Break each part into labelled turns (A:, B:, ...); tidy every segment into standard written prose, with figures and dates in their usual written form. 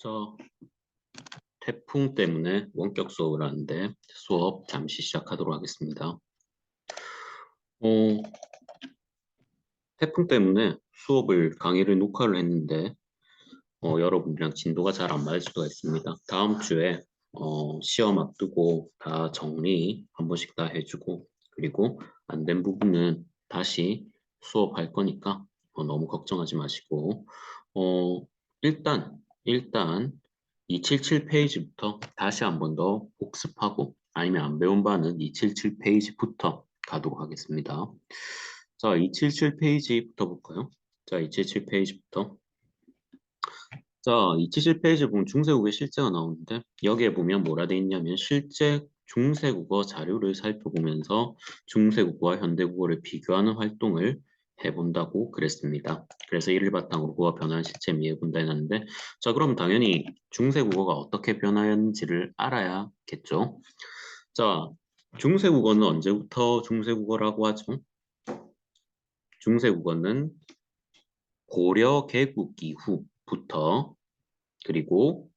A: 자, 태풍 때문에 원격 수업을 하는데 수업 잠시 시작하도록 하겠습니다. 어, 태풍 때문에 강의를 녹화를 했는데 여러분이랑 진도가 잘 안 맞을 수가 있습니다. 다음 주에 시험 앞두고 다 정리 한 번씩 다 해주고 그리고 안 된 부분은 다시 수업할 거니까 너무 걱정하지 마시고 어, 일단 277페이지부터 다시 한 번 더 복습하고 아니면 안 배운 바는 277페이지부터 가도록 하겠습니다. 자, 277페이지부터 볼까요? 자, 277페이지부터 자, 277페이지 보면 중세국의 실제가 나오는데 여기에 보면 뭐라 돼 있냐면 실제 중세국어 자료를 살펴보면서 중세국어와 현대국어를 비교하는 활동을 해본다고 그랬습니다. 그래서 이를 바탕으로 국어가 변화한 시점 이해해본다 해놨는데 자, 그럼 당연히 중세국어가 어떻게 변화했는지를 알아야겠죠. 자, 중세국어는 언제부터 중세국어라고 하죠? 중세국어는 고려 개국 이후부터 그리고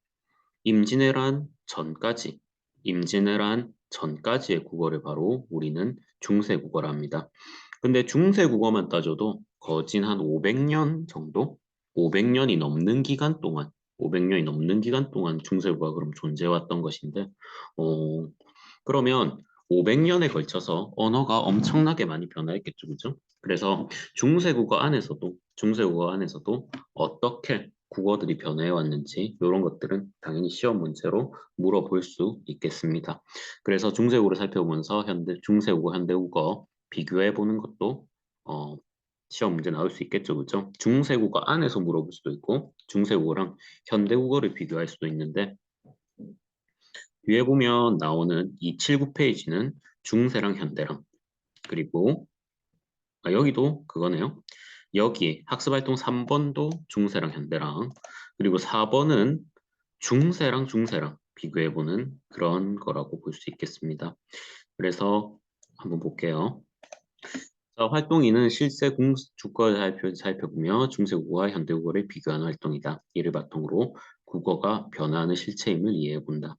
A: 임진왜란 전까지, 임진왜란 전까지의 국어를 바로 우리는 중세국어라 합니다. 근데 중세국어만 따져도 거진 한 500년 정도? 500년이 넘는 기간 동안, 500년이 넘는 기간 동안 중세국어가 그럼 존재해왔던 것인데, 어, 그러면 500년에 걸쳐서 언어가 엄청나게 많이 변화했겠죠, 그죠? 그래서 중세국어 안에서도 어떻게 국어들이 변해왔는지 이런 것들은 당연히 시험 문제로 물어볼 수 있겠습니다. 그래서 중세국어를 살펴보면서 중세국어, 현대국어 비교해 보는 것도 어, 시험 문제 나올 수 있겠죠, 그죠? 중세국어 안에서 물어볼 수도 있고 중세국어랑 현대국어를 비교할 수도 있는데 뒤에 보면 나오는 이 79페이지는 중세랑 현대랑 그리고 여기도 그거네요. 여기 학습활동 3번도 중세랑 현대랑 그리고 4번은 중세랑 비교해보는 그런 거라고 볼 수 있겠습니다. 그래서 한번 볼게요. 자, 활동이는 실제 주거를 살펴보며 중세국어와 현대국어를 비교하는 활동이다. 이를 바탕으로 국어가 변화하는 실체임을 이해해본다.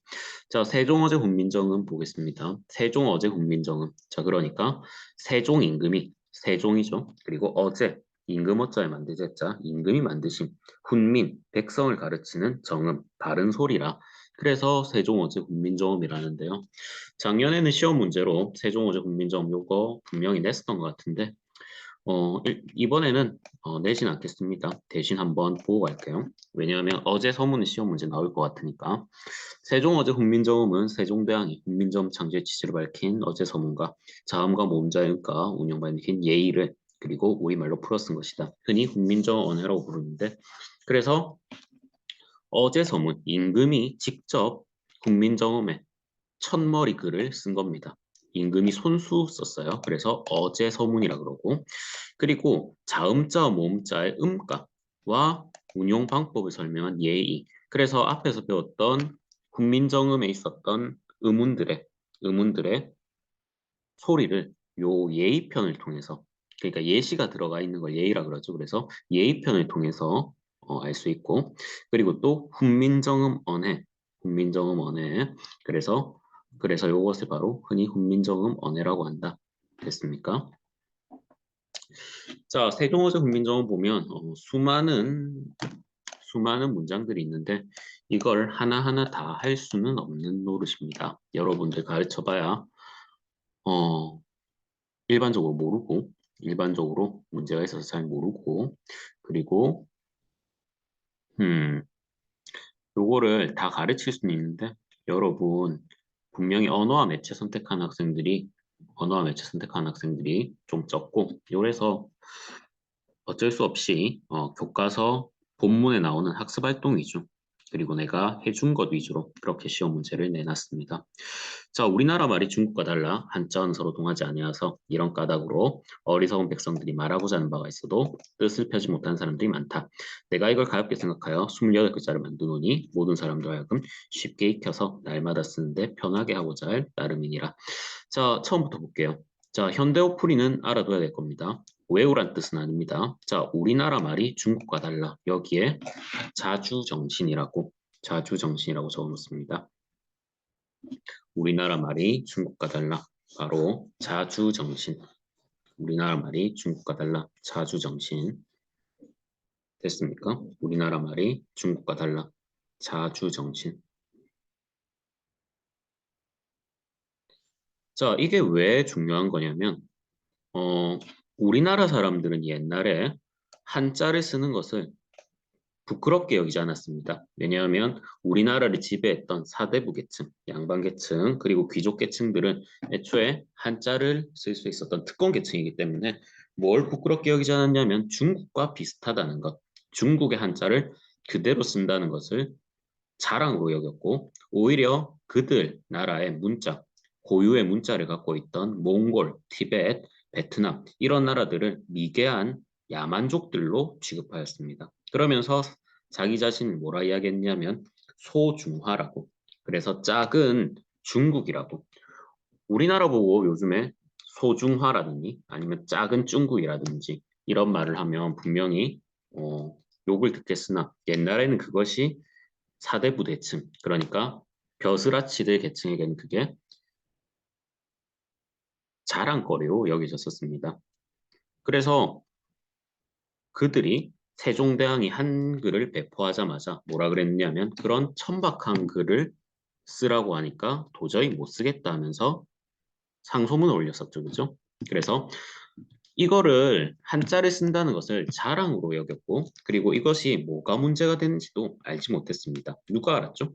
A: 자, 세종어제 훈민정음 보겠습니다. 세종어제 훈민정음. 자, 그러니까 세종 임금이 세종이죠. 그리고 어제 임금어자에 만드제자 임금이 만드신 훈민 백성을 가르치는 정음 바른 소리라. 그래서 세종어제 훈민정음이라는데요. 작년에는 시험 문제로 세종어제 훈민정음 요거 분명히 냈었던 것 같은데 이번에는 내진 않겠습니다. 대신 한번 보고 갈게요. 왜냐하면 어제 서문은 시험 문제 나올 것 같으니까. 세종어제 훈민정음은 세종대왕이 훈민정음 창제의 취지를 밝힌 어제 서문과 자음과 모음자의 음과 운영 밝힌 예의를 그리고 우리말로 풀어 쓴 것이다. 흔히 훈민정음 언해라고 부르는데 그래서 어제 서문 임금이 직접 훈민정음에 첫머리 글을 쓴 겁니다. 임금이 손수 썼어요. 그래서 어제 서문이라 그러고 그리고 자음자, 모음자의 음가와 운용 방법을 설명한 예의. 그래서 앞에서 배웠던 훈민정음에 있었던 의문들의 소리를 요 예의편을 통해서 그러니까 예시가 들어가 있는 걸 예의라 그러죠. 그래서 예의편을 통해서 알 수 있고 그리고 또 훈민정음 언해. 그래서 요것을 바로 흔히 훈민정음 언해라고 한다. 됐습니까? 자, 세종어제 훈민정음 보면 수많은 문장들이 있는데 이걸 하나하나 다 할 수는 없는 노릇입니다. 여러분들 가르쳐봐야 어, 일반적으로 모르고 일반적으로 문제가 있어서 잘 모르고 그리고 음, 요거를 다 가르칠 수는 있는데 여러분 분명히 언어와 매체 선택한 학생들이 좀 적고 요래서 어쩔 수 없이 교과서 본문에 나오는 학습 활동 위주 그리고 내가 해준 것 위주로 그렇게 시험 문제를 내놨습니다. 자, 우리나라 말이 중국과 달라 한자어는 서로 동하지 아니어서 이런 까닭으로 어리석은 백성들이 말하고자 하는 바가 있어도 뜻을 펴지 못하는 사람들이 많다. 내가 이걸 가볍게 생각하여 28글자를 만드노니 모든 사람들 하여금 쉽게 익혀서 날마다 쓰는데 편하게 하고자 할 따름이니라. 자, 처음부터 볼게요. 자, 현대어풀이는 알아둬야 될 겁니다. 외우란 뜻은 아닙니다. 자, 우리나라 말이 중국과 달라. 여기에 자주정신이라고 자주정신이라고 적어놓습니다. 우리나라 말이 중국과 달라. 바로 자주정신. 우리나라 말이 중국과 달라. 자주정신. 됐습니까? 우리나라 말이 중국과 달라. 자주정신. 자, 이게 왜 중요한 거냐면, 어, 우리나라 사람들은 옛날에 한자를 쓰는 것을 부끄럽게 여기지 않았습니다. 왜냐하면 우리나라를 지배했던 사대부 계층, 양반 계층, 그리고 귀족 계층들은 애초에 한자를 쓸 수 있었던 특권 계층이기 때문에 뭘 부끄럽게 여기지 않았냐면 중국과 비슷하다는 것, 중국의 한자를 그대로 쓴다는 것을 자랑으로 여겼고 오히려 그들 나라의 문자, 고유의 문자를 갖고 있던 몽골, 티베트, 베트남 이런 나라들을 미개한 야만족들로 취급하였습니다. 그러면서 자기 자신을 뭐라 이야기했냐면 소중화라고. 그래서 작은 중국이라고. 우리나라 보고 요즘에 소중화라든지 아니면 작은 중국이라든지 이런 말을 하면 분명히 욕을 듣겠으나 옛날에는 그것이 사대부 계층, 그러니까 벼슬아치들 계층에게는 그게 자랑거리로 여겨졌었습니다. 그래서 그들이 세종대왕이 한글을 배포하자마자 뭐라 그랬냐면 그런 천박한 글을 쓰라고 하니까 도저히 못 쓰겠다 하면서 상소문을 올렸었죠. 그죠? 그래서 이거를 한자를 쓴다는 것을 자랑으로 여겼고 그리고 이것이 뭐가 문제가 되는지도 알지 못했습니다. 누가 알았죠?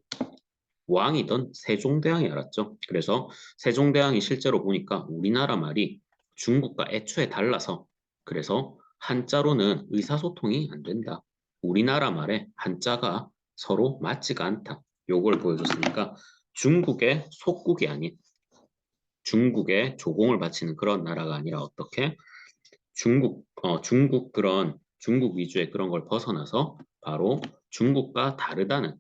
A: 왕이던 세종대왕이 알았죠. 그래서 세종대왕이 실제로 보니까 우리나라 말이 중국과 애초에 달라서 그래서 한자로는 의사소통이 안 된다. 우리나라 말에 한자가 서로 맞지가 않다. 요걸 보여줬으니까 중국의 속국이 아닌 중국의 조공을 바치는 그런 나라가 아니라 어떻게 중국 그런 중국 위주의 그런 걸 벗어나서 바로 중국과 다르다는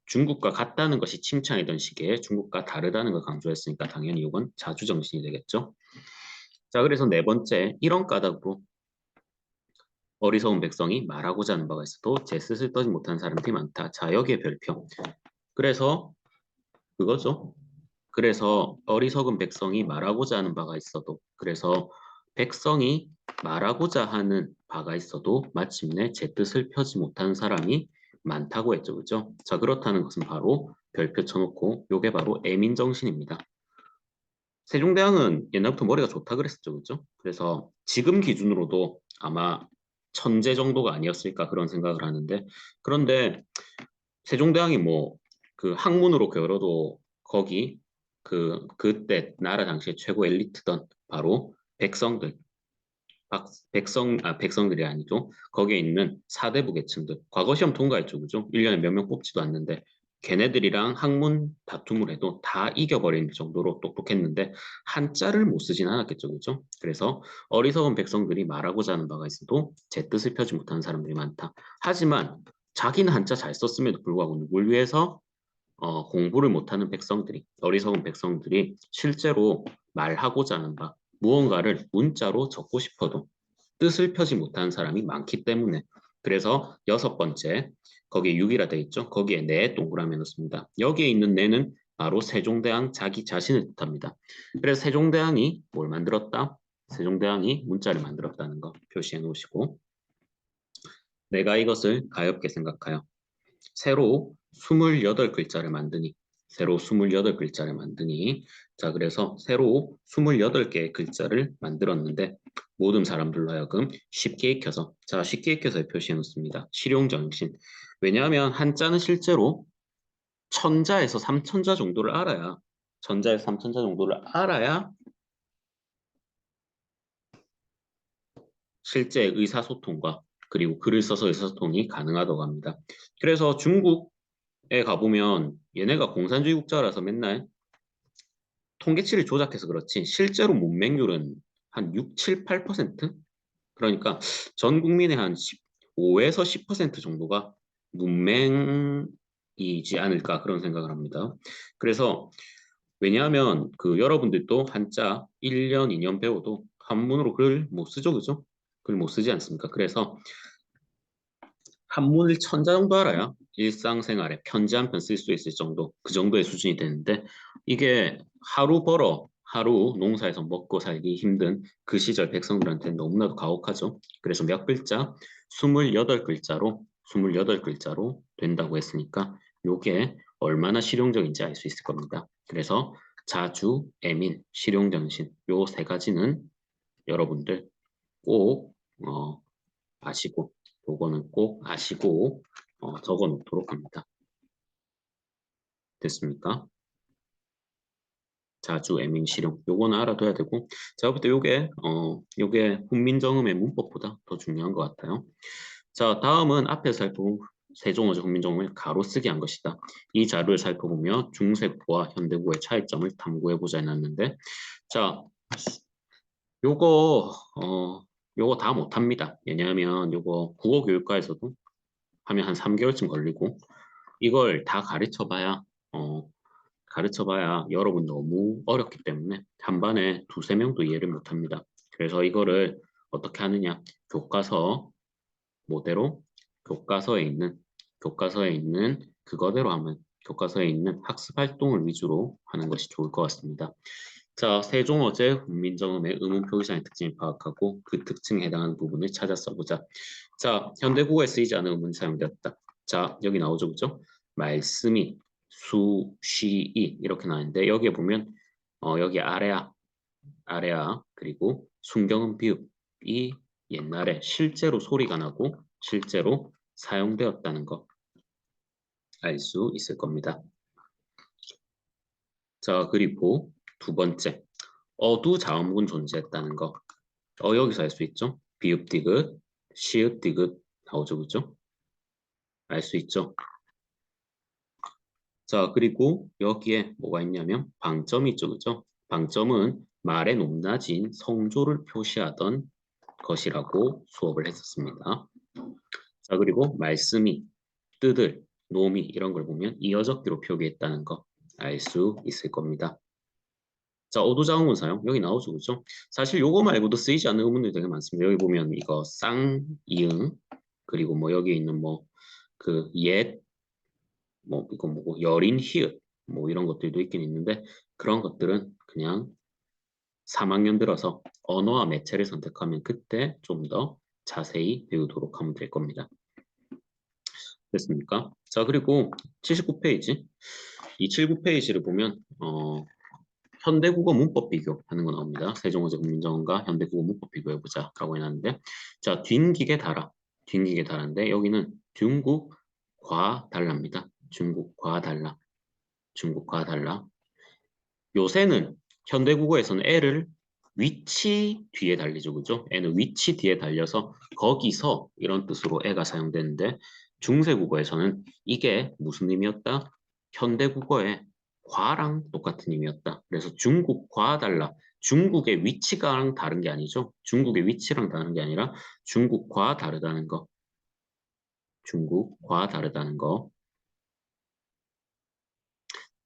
A: 중국과 같다는 것이 칭찬이던 시기에 중국과 다르다는 걸 강조했으니까 당연히 이건 자주정신이 되겠죠. 자, 그래서 네 번째 이런 까닭으로 어리석은 백성이 말하고자 하는 바가 있어도 제 뜻을 떠지 못하는 사람들이 많다. 자, 여기에 별표. 그래서 그거죠. 그래서 어리석은 백성이 말하고자 하는 바가 있어도 그래서 백성이 말하고자 하는 바가 있어도 마침내 제 뜻을 펴지 못하는 사람이 많다고 했죠. 그죠? 자, 그렇다는 것은 바로 별표 쳐놓고 요게 바로 애민정신입니다. 세종대왕은 옛날부터 머리가 좋다 그랬었죠. 그죠? 그래서 지금 기준으로도 아마 천재 정도가 아니었을까 그런 생각을 하는데 그런데 세종대왕이 뭐 그 학문으로 겨뤄도 거기 그때 나라 당시에 최고 엘리트던 바로 백성들 백성들이 아니죠. 거기에 있는 사대부 계층들 과거 시험 통과했죠. 그죠? 1년에 몇 명 뽑지도 않는데 걔네들이랑 학문 다툼을 해도 다 이겨버리는 정도로 똑똑했는데 한자를 못 쓰진 않았겠죠. 그죠? 그래서 어리석은 백성들이 말하고자 하는 바가 있어도 제 뜻을 펴지 못하는 사람들이 많다. 하지만 자기는 한자 잘 썼음에도 불구하고 누굴 위해서 공부를 못하는 백성들이, 어리석은 백성들이 실제로 말하고자 하는 바, 무언가를 문자로 적고 싶어도 뜻을 펴지 못하는 사람이 많기 때문에 그래서 여섯 번째, 거기에 6이라 되어 있죠. 거기에 네 동그라미 넣습니다. 여기에 있는 네는 바로 세종대왕 자기 자신을 뜻합니다. 그래서 세종대왕이 뭘 만들었다? 세종대왕이 문자를 만들었다는 거 표시해 놓으시고 내가 이것을 가엾게 생각하여 새로 28글자를 만드니 새로 28글자를 만드니 자 그래서 새로 28개의 글자를 만들었는데 모든 사람들로 하여금 쉽게 익혀서 자 쉽게 익혀서 표시해 놓습니다. 실용정신 왜냐하면 한자는 실제로 천자에서 삼천자 정도를 알아야 천자에서 삼천자 정도를 알아야 실제 의사소통과 그리고 글을 써서 의사소통이 가능하다고 합니다. 그래서 중국에 가보면 얘네가 공산주의 국가라서 맨날 통계치를 조작해서 그렇지 실제로 문맹률은 한 6, 7, 8%? 그러니까 전 국민의 한 5에서 10% 정도가 문맹이지 않을까 그런 생각을 합니다. 그래서 왜냐하면 그 여러분들도 한자 1년, 2년 배워도 한문으로 글 못 쓰죠, 그죠? 글 못 쓰지 않습니까? 그래서 한문을 천자 정도 알아야 일상생활에 편지 한 편 쓸 수 있을 정도, 그 정도의 수준이 되는데 이게 하루 벌어 하루 농사에서 먹고 살기 힘든 그 시절 백성들한테는 너무나도 가혹하죠. 그래서 몇 글자? 28글자로 28글자로 된다고 했으니까 요게 얼마나 실용적인지 알 수 있을 겁니다. 그래서 자주, 애민, 실용정신 요 세 가지는 여러분들 꼭 아시고 요거는 꼭 아시고 적어 놓도록 합니다. 됐습니까? 자주, 애민, 실용 요거는 알아둬야 되고 제가 볼 때 요게 훈민정음의 문법보다 더 중요한 것 같아요. 자, 다음은 앞에서 살펴본 세종어조 훈민정음을 가로쓰기 한 것이다. 이 자료를 살펴보며 중세국어와 현대국어의 차이점을 탐구해보자 해놨는데 자, 요거 요거 다 못합니다. 왜냐하면 요거 국어교육과에서도 하면 한 3개월쯤 걸리고 이걸 다 가르쳐봐야 여러분 너무 어렵기 때문에 한 반에 두세 명도 이해를 못합니다. 그래서 이거를 어떻게 하느냐? 교과서 모대로 교과서에 있는 그거대로 하면 교과서에 있는 학습 활동을 위주로 하는 것이 좋을 것 같습니다. 자, 세종어제 훈민정음의 의문표기장의 특징을 파악하고 그 특징에 해당하는 부분을 찾아 써보자. 자, 현대국어에 쓰이지 않은 의문이 사용되었다. 자, 여기 나오죠, 그죠? 말씀이, 수, 시, 이 이렇게 나왔는데 여기에 보면 여기 아래아 그리고 순경음 비읍이 옛날에 실제로 소리가 나고 실제로 사용되었다는 거 알 수 있을 겁니다. 자, 그리고 두 번째, 어두 자음군 존재했다는 거. 여기서 알 수 있죠? 비읍 디귿, 시읍 디귿 나오죠, 그죠? 알 수 있죠? 자, 그리고 여기에 뭐가 있냐면 방점이 있죠, 그죠? 방점은 말의 높낮인 성조를 표시하던 것이라고 수업을 했었습니다. 자, 그리고 말씀이, 뜨들, 노미 이런 걸 보면 이어적기로 표기했다는 거 알 수 있을 겁니다. 자, 어도자음문 사용 여기 나오죠, 그죠? 사실 요거 말고도 쓰이지 않는 의문들이 되게 많습니다. 여기 보면 이거 쌍, 이응 그리고 뭐 여기 있는 뭐 그 옛, 뭐 이거 뭐고 여린, 히읗 뭐 이런 것들도 있긴 있는데 그런 것들은 그냥 3학년 들어서 언어와 매체를 선택하면 그때 좀 더 자세히 배우도록 하면 될 겁니다. 됐습니까? 자, 그리고 79페이지. 이 79페이지를 보면 현대국어 문법 비교하는 거 나옵니다. 세종어제 국민정음과 현대국어 문법 비교해보자 라고 해놨는데 자, 뒷기계 달아. 뒷기계 달아인데 여기는 중국 과 달랍니다. 중국 과 달라. 중국 과 달라. 요새는 현대국어에서는 애를 위치 뒤에 달리죠. 그죠? 애는 위치 뒤에 달려서 거기서 이런 뜻으로 애가 사용되는데 중세국어에서는 이게 무슨 의미였다? 현대국어의 과랑 똑같은 의미였다. 그래서 중국 과 달라. 중국의 위치가랑 다른 게 아니죠. 중국의 위치랑 다른 게 아니라 중국과 다르다는 거. 중국과 다르다는 거.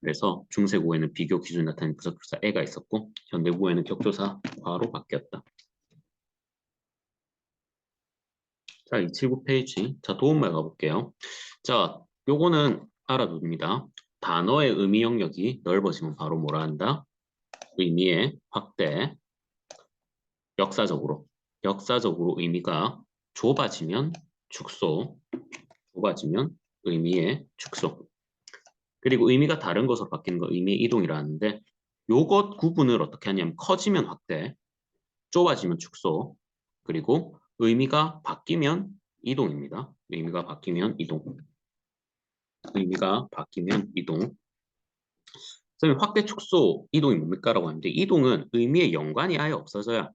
A: 그래서 중세국어에는 비교 기준이 나타낸 부사격사 애가 있었고 현대국어에는 격조사 과로 바뀌었다. 자, 279페이지. 자, 도움말 가볼게요. 자, 요거는 알아둡니다. 단어의 의미 영역이 넓어지면 바로 뭐라 한다? 의미의 확대. 역사적으로 의미가 좁아지면 축소. 좁아지면 의미의 축소. 그리고 의미가 다른 것으로 바뀌는 거 의미의 이동이라 하는데 요것 구분을 어떻게 하냐면 커지면 확대, 좁아지면 축소, 그리고 의미가 바뀌면 이동입니다. 의미가 바뀌면 이동. 의미가 바뀌면 이동. 선생님 확대, 축소, 이동이 뭡니까? 라고 하는데 이동은 의미의 연관이 아예 없어져야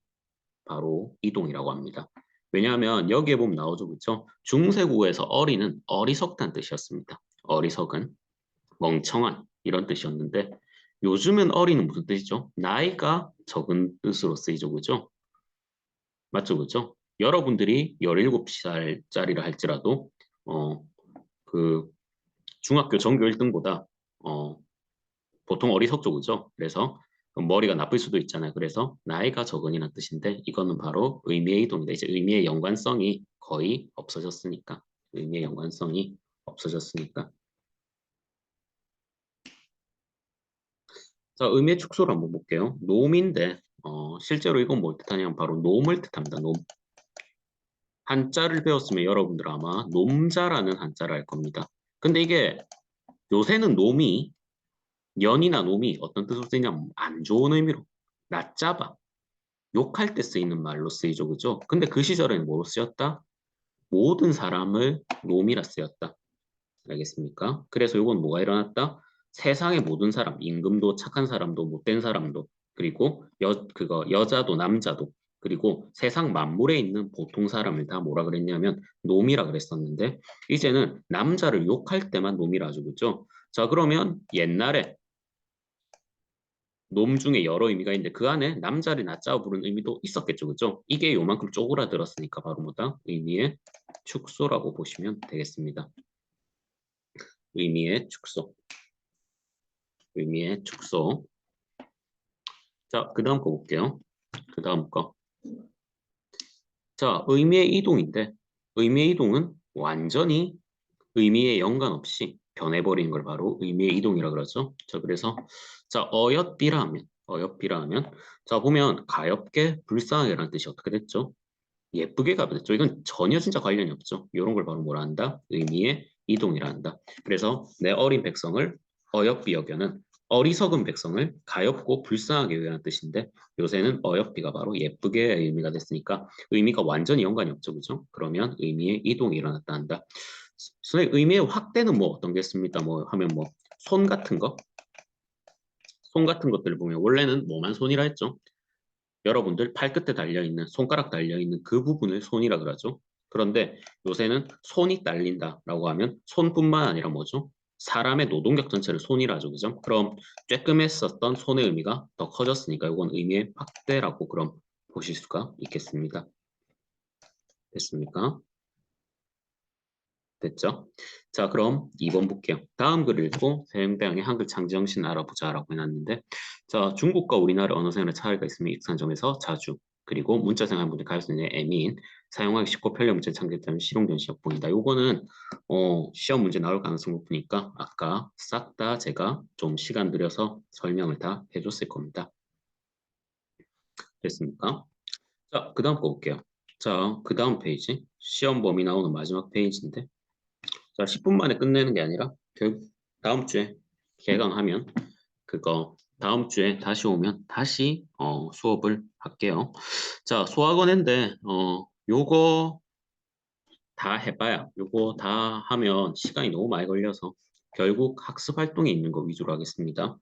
A: 바로 이동이라고 합니다. 왜냐하면 여기에 보면 나오죠. 그렇죠? 중세국어에서 어리는 어리석다는 뜻이었습니다. 어리석은 멍청한 이런 뜻이었는데 요즘은 어리는 무슨 뜻이죠? 나이가 적은 뜻으로 쓰이죠. 그죠? 맞죠? 그죠? 여러분들이 17살짜리라 할지라도 그 중학교 전교 1등보다 보통 어리석죠. 그죠? 그래서 머리가 나쁠 수도 있잖아요. 그래서 나이가 적은이라는 뜻인데 이거는 바로 의미의 이동이다. 이제 의미의 연관성이 거의 없어졌으니까 의미의 연관성이 없어졌으니까. 자, 의미의 축소를 한번 볼게요. 놈인데 실제로 이건 뭘 뜻하냐면 바로 놈을 뜻합니다. 놈. 한자를 배웠으면 여러분들 아마 놈자라는 한자를 알 겁니다. 근데 이게 요새는 놈이 년이나 놈이 어떤 뜻으로 쓰이냐면 안 좋은 의미로 낮잡아 욕할 때 쓰이는 말로 쓰이죠. 그죠? 근데 그 시절에는 뭐로 쓰였다? 모든 사람을 놈이라 쓰였다. 알겠습니까? 그래서 이건 뭐가 일어났다? 세상의 모든 사람, 임금도 착한 사람도 못된 사람도 그리고 그거 여자도 남자도 그리고 세상 만물에 있는 보통 사람을 다 뭐라 그랬냐면 놈이라 그랬었는데 이제는 남자를 욕할 때만 놈이라 하죠. 그죠? 자, 그러면 옛날에 놈 중에 여러 의미가 있는데 그 안에 남자를 낮잡아 부르는 의미도 있었겠죠. 그죠? 이게 요만큼 쪼그라들었으니까 바로 뭐다? 의미의 축소라고 보시면 되겠습니다. 의미의 축소. 의미의 축소. 자, 그 다음 거 볼게요. 그 다음 거. 자, 의미의 이동인데 의미의 이동은 완전히 의미에 연관없이 변해버리는 걸 바로 의미의 이동이라 그러죠. 자, 그래서 자, 어여삐라 하면 자, 보면 가엾게 불쌍하게라는 뜻이 어떻게 됐죠? 예쁘게 가버렸죠. 이건 전혀 진짜 관련이 없죠. 이런 걸 바로 뭐라 한다? 의미의 이동이라 한다. 그래서 내 어린 백성을 어여삐 여겨는 어리석은 백성을 가엾고 불쌍하게 여기는 뜻인데 요새는 어여삐가 바로 예쁘게 의미가 됐으니까 의미가 완전히 연관이 없죠. 그죠? 그러면 의미의 이동이 일어났다 한다. 선생님, 의미의 확대는 뭐 어떤 게 있습니까? 뭐 하면 뭐 손 같은 거? 손 같은 것들을 보면 원래는 뭐만 손이라 했죠? 여러분들 팔끝에 달려있는 손가락 달려있는 그 부분을 손이라 그러죠. 그런데 요새는 손이 딸린다라고 하면 손뿐만 아니라 뭐죠? 사람의 노동력 전체를 손이라 하죠. 그죠? 그럼 쬐끔했었던 손의 의미가 더 커졌으니까 이건 의미의 확대라고 그럼 보실 수가 있겠습니다. 됐습니까? 됐죠? 자, 그럼 2번 볼게요. 다음 글을 읽고 서양대왕의 한글 창제 정신을 알아보자라고 해놨는데 자, 중국과 우리나라 언어 생활의 차이가 있으면 익숙한 점에서 자주 그리고 문자 생활문제 가르치는 애민 사용하기 쉽고 편리한 문제 창제되는 실용된 시력 보인다. 요거는 시험 문제 나올 가능성이 높으니까 아까 싹 다 제가 좀 시간 들여서 설명을 다 해줬을 겁니다. 됐습니까? 자, 그 다음 거 볼게요. 자, 그 다음 페이지 시험 범위 나오는 마지막 페이지인데 자, 10분 만에 끝내는 게 아니라 결국 다음 주에 개강하면 그거 다음 주에 다시 오면 다시 수업을 할게요. 자, 소학원인데 요거 다 해봐야 요거 다 하면 시간이 너무 많이 걸려서 결국 학습 활동이 있는 거 위주로 하겠습니다.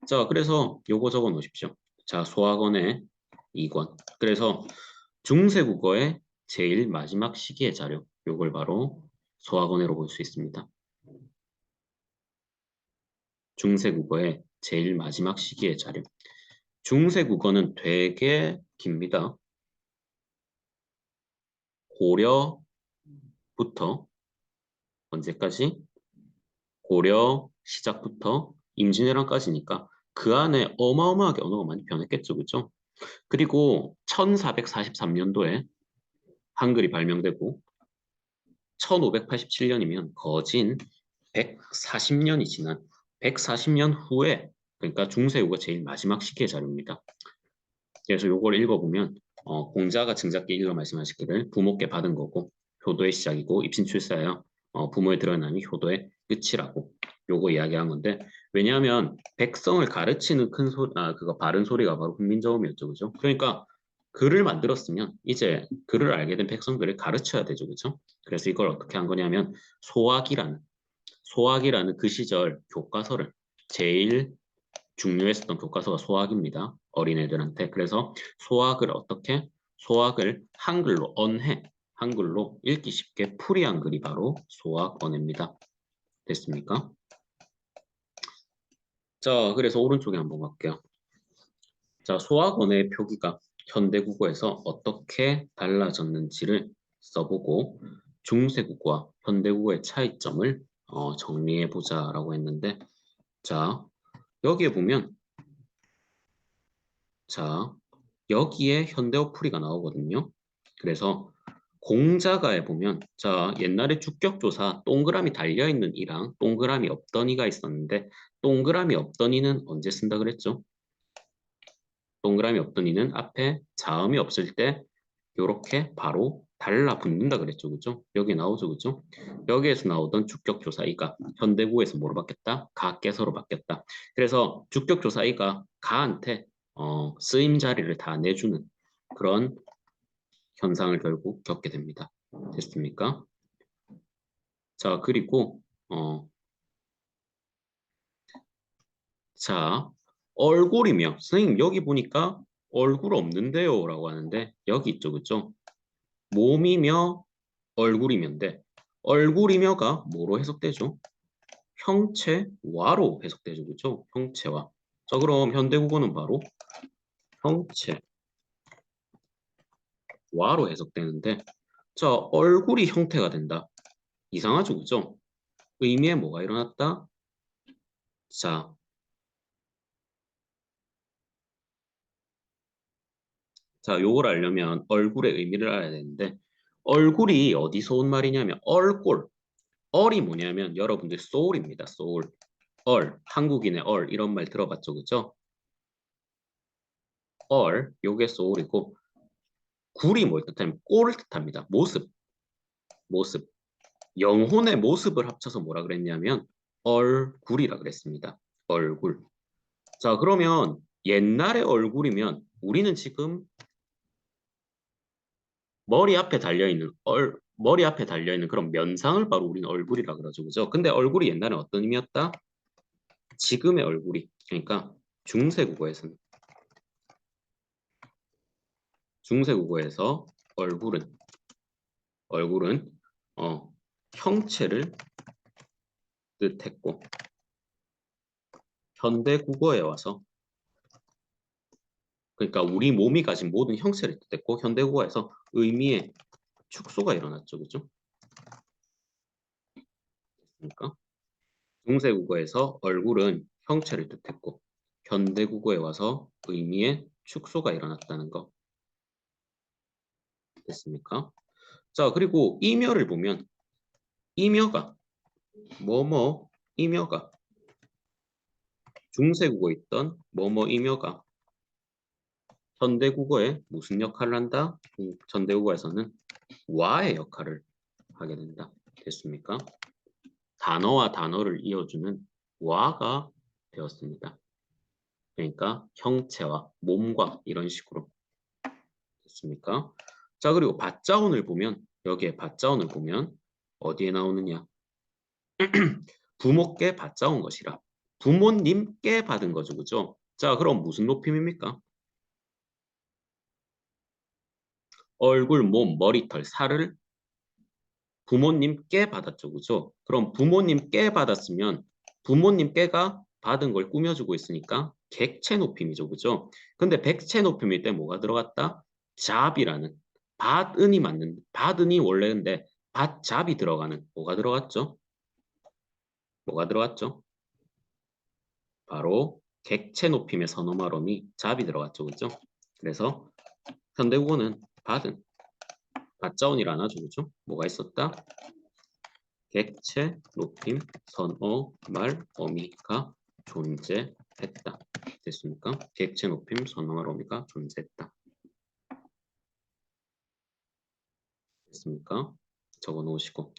A: 자, 그래서 요거 적어 놓으십시오. 자, 소학원의 2권. 그래서 중세국어의 제일 마지막 시기의 자료. 요걸 바로 소학원으로 볼 수 있습니다. 중세국어의 제일 마지막 시기의 자료. 중세국어는 되게 깁니다. 고려부터 언제까지? 고려 시작부터 임진왜란까지니까 그 안에 어마어마하게 언어가 많이 변했겠죠, 그죠? 그리고 1443년도에 한글이 발명되고 1587년이면 거진 140년이 지난 140년 후에 그러니까 중세국어 제일 마지막 시기의 자료입니다. 그래서 요걸 읽어보면 공자가 증자께 일러 말씀하시기를 부모께 받은 거고 효도의 시작이고 입신출사여 부모의 드러남이 효도의 끝이라고 요거 이야기한 건데 왜냐하면 백성을 가르치는 큰 소리 그거 바른 소리가 바로 훈민정음이었죠. 그죠? 그러니까 글을 만들었으면 이제 글을 알게 된 백성들을 가르쳐야 되죠. 그죠? 그래서 이걸 어떻게 한 거냐면 소학이라는 그 시절 교과서를 제일 중요했었던 교과서가 소학입니다. 어린애들한테. 그래서 소학을 한글로 한글로 읽기 쉽게 풀이한 글이 바로 소학언어입니다. 됐습니까? 자, 그래서 오른쪽에 한번 갈게요. 자, 소학언어의 표기가 현대국어에서 어떻게 달라졌는지를 써보고 중세국어와 현대국어의 차이점을 정리해보자라고 했는데 자, 여기에 보면 자, 여기에 현대어 풀이가 나오거든요. 그래서 공자가에 보면 자 옛날에 주격조사 동그라미 달려있는 이랑 동그라미 없던 이가 있었는데 동그라미 없던 이는 언제 쓴다 그랬죠? 동그라미 없던 이는 앞에 자음이 없을 때 요렇게 바로 달라붙는다 그랬죠. 그죠? 여기 나오죠. 그죠? 여기에서 나오던 주격조사이가 현대구에서 뭐로 바뀌었다? 가께서로 바뀌었다. 그래서 주격조사이가 가한테 쓰임 자리를 다 내주는 그런 현상을 결국 겪게 됩니다. 됐습니까? 자, 그리고 자, 얼굴이며 선생님 여기 보니까 얼굴 없는데요 라고 하는데 여기 있죠. 그죠? 몸이며 얼굴이면데 얼굴이며가 뭐로 해석되죠? 형체와로 해석되죠. 그죠? 형체와. 자, 그럼 현대국어는 바로 형체와로 해석되는데 자, 얼굴이 형태가 된다. 이상하죠. 그죠? 의미에 뭐가 일어났다? 자, 요걸 알려면 얼굴의 의미를 알아야 되는데 얼굴이 어디서 온 말이냐면 얼골. 얼이 뭐냐면 여러분들 소울입니다. 소울. 한국인의 이런 말 들어봤죠. 그죠? 요게 소울이고 굴이 뭘 뜻하냐면 꼴을 뜻합니다. 모습, 모습. 영혼의 모습을 합쳐서 뭐라 그랬냐면 얼굴이라 그랬습니다. 얼굴. 자, 그러면 옛날의 얼굴이면 우리는 지금 머리 앞에 달려있는 그런 면상을 바로 우리는 얼굴이라 그러죠. 그죠? 근데 얼굴이 옛날에 어떤 의미였다? 지금의 얼굴이. 그러니까 중세국어에서는 중세국어에서 얼굴은 얼굴은 형체를 뜻했고 현대국어에 와서 그러니까 우리 몸이 가진 모든 형체를 뜻했고 현대국어에서 의미의 축소가 일어났죠. 그죠? 그러니까 중세국어에서 얼굴은 형체를 뜻했고 현대국어에 와서 의미의 축소가 일어났다는 거 됐습니까? 자, 그리고 이며를 보면 이며가 뭐뭐 이며가 중세국어에 있던 뭐뭐 이며가 현대국어에 무슨 역할을 한다? 현대국어에서는 와의 역할을 하게 된다. 됐습니까? 단어와 단어를 이어주는 와가 되었습니다. 그러니까 형체와 몸과 이런 식으로 됐습니까? 자, 그리고 밭자운을 보면 여기에 밭자운을 보면 어디에 나오느냐? 부모께 밭자운 것이라. 부모님께 받은 거죠. 그죠? 자, 그럼 무슨 높임입니까? 얼굴, 몸, 머리털, 살을 부모님께 받았죠. 그죠? 그럼 부모님께 받았으면 부모님께가 받은 걸 꾸며주고 있으니까 객체 높임이죠. 그죠? 근데 백체 높임일 때 뭐가 들어갔다? 잡이라는 받은이 맞는 받은이 원래 근데 받잡이 들어가는 뭐가 들어갔죠? 뭐가 들어갔죠? 바로 객체 높임의 선어말음이 잡이 들어갔죠. 그죠? 그래서 현대국어는 받은 받자운이라 안 하죠. 그죠? 뭐가 있었다? 객체, 높임, 선어, 말, 어미가 존재했다. 됐습니까? 객체, 높임, 선어, 말, 어미가 존재했다. 됐습니까? 적어 놓으시고.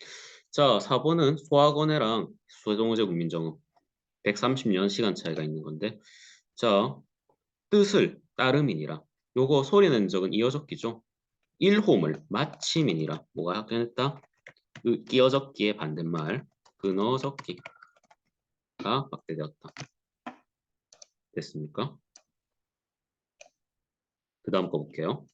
A: 자, 4번은 소학원회랑 세종어제 국민정음 130년 시간 차이가 있는 건데 자, 뜻을 따름이니라. 요거 소리 낸 적은 이어적기죠. 일호물 마침이니라. 뭐가 확정했다? 끼어적기의 반대말 끊어적기가 확대되었다. 됐습니까? 그 다음 거 볼게요.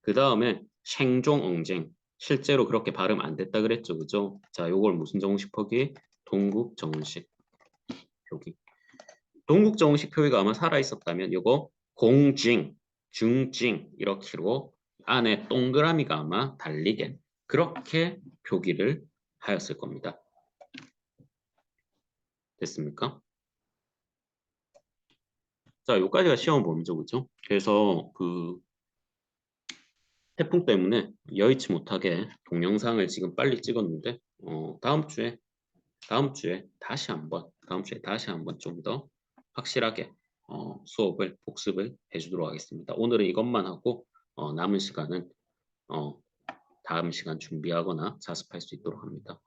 A: 그 다음에 생종엉쟁. 실제로 그렇게 발음 안 됐다 그랬죠. 그죠? 자, 요걸 무슨 정식 표기? 동국 정식 표기. 동국 정식 표기가 아마 살아있었다면 요거 공징, 중징 이렇게로 안에 동그라미가 아마 달리게 그렇게 표기를 하였을 겁니다. 됐습니까? 자, 요까지가 시험 범위죠. 그죠? 그래서 태풍 때문에 여의치 못하게 동영상을 지금 빨리 찍었는데 다음 주에 다시 한번 좀 더 확실하게 수업을 복습을 해주도록 하겠습니다. 오늘은 이것만 하고 남은 시간은 어, 다음 시간 준비하거나 자습할 수 있도록 합니다.